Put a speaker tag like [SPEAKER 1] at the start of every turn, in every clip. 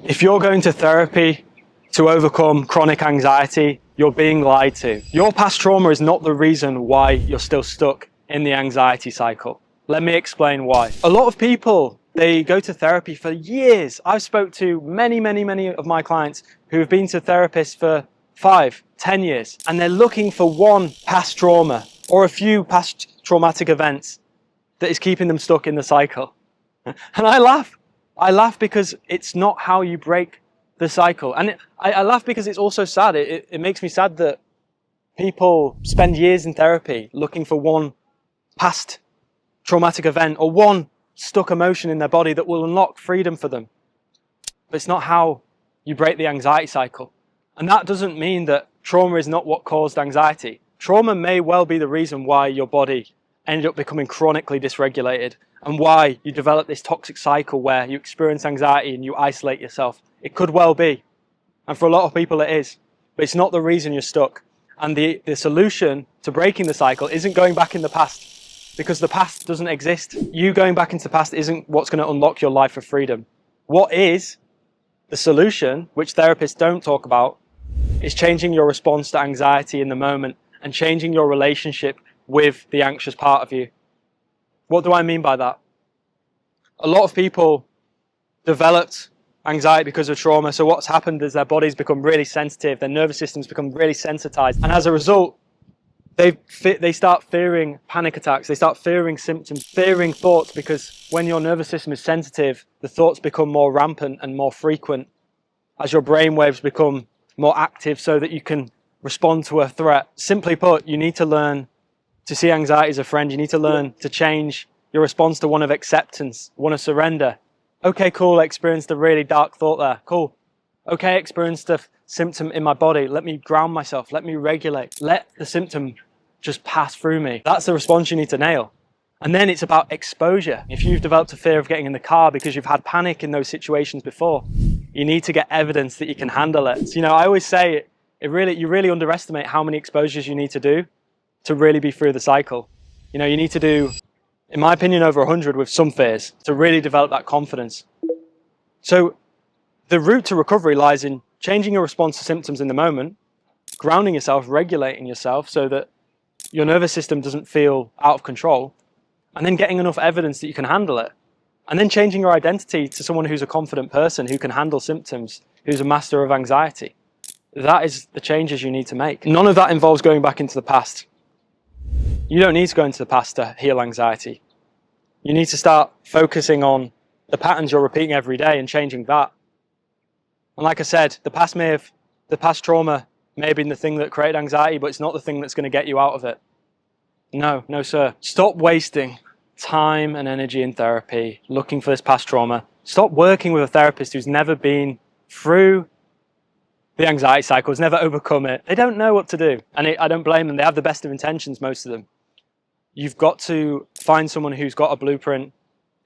[SPEAKER 1] If you're going to therapy to overcome chronic anxiety, you're being lied to. Your past trauma is not the reason why you're still stuck in the anxiety cycle. Let me explain why. A lot of people, they go to therapy for years. I've spoke to many of my clients who have been to therapists for 5, 10 years, and they're looking for one past trauma or a few past traumatic events that is keeping them stuck in the cycle. And I laugh. I laugh because it's not how you break the cycle. And I laugh because it's also sad. It makes me sad that people spend years in therapy looking for one past traumatic event or one stuck emotion in their body that will unlock freedom for them. But it's not how you break the anxiety cycle. And that doesn't mean that trauma is not what caused anxiety. Trauma may well be the reason why your body ended up becoming chronically dysregulated and why you develop this toxic cycle where you experience anxiety and you isolate yourself. It could well be. And for a lot of people it is. But it's not the reason you're stuck. And the solution to breaking the cycle isn't going back in the past, because the past doesn't exist. You going back into the past isn't what's going to unlock your life of freedom. What is the solution, which therapists don't talk about, is changing your response to anxiety in the moment and changing your relationship with the anxious part of you. What do I mean by that? A lot of people developed anxiety because of trauma. So what's happened is their bodies become really sensitive, their nervous systems become really sensitized. And as a result, they start fearing panic attacks, they start fearing symptoms, fearing thoughts, because when your nervous system is sensitive, the thoughts become more rampant and more frequent as your brain waves become more active so that you can respond to a threat. Simply put, you need to learn to see anxiety as a friend. You need to learn to change your response to one of acceptance, one of surrender. Okay, cool, I experienced a really dark thought there. Cool. Okay, I experienced a symptom in my body. Let me ground myself. Let me regulate. Let the symptom just pass through me. That's the response you need to nail. And then it's about exposure. If you've developed a fear of getting in the car because you've had panic in those situations before, you need to get evidence that you can handle it. So, you know, I always say you really underestimate how many exposures you need to do to really be through the cycle. You know, you need to do, in my opinion, over 100 with some fears to really develop that confidence. So the route to recovery lies in changing your response to symptoms in the moment, grounding yourself, regulating yourself so that your nervous system doesn't feel out of control, and then getting enough evidence that you can handle it. And then changing your identity to someone who's a confident person, who can handle symptoms, who's a master of anxiety. That is the changes you need to make. None of that involves going back into the past. You don't need to go into the past to heal anxiety. You need to start focusing on the patterns you're repeating every day and changing that. And like I said, the past trauma may have been the thing that created anxiety, but it's not the thing that's going to get you out of it. No, sir. Stop wasting time and energy in therapy looking for this past trauma. Stop working with a therapist who's never been through the anxiety cycle, has never overcome it. They don't know what to do. And I don't blame them. They have the best of intentions, most of them. You've got to find someone who's got a blueprint,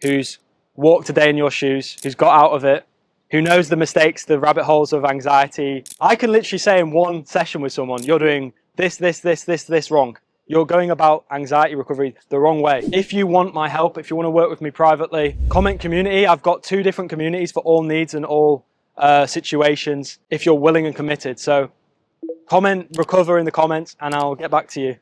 [SPEAKER 1] who's walked a day in your shoes, who's got out of it, who knows the mistakes, the rabbit holes of anxiety. I can literally say in one session with someone, you're doing this wrong. You're going about anxiety recovery the wrong way. If you want my help, if you want to work with me privately, comment community. I've got 2 different communities for all needs and all situations if you're willing and committed. So comment recover in the comments and I'll get back to you.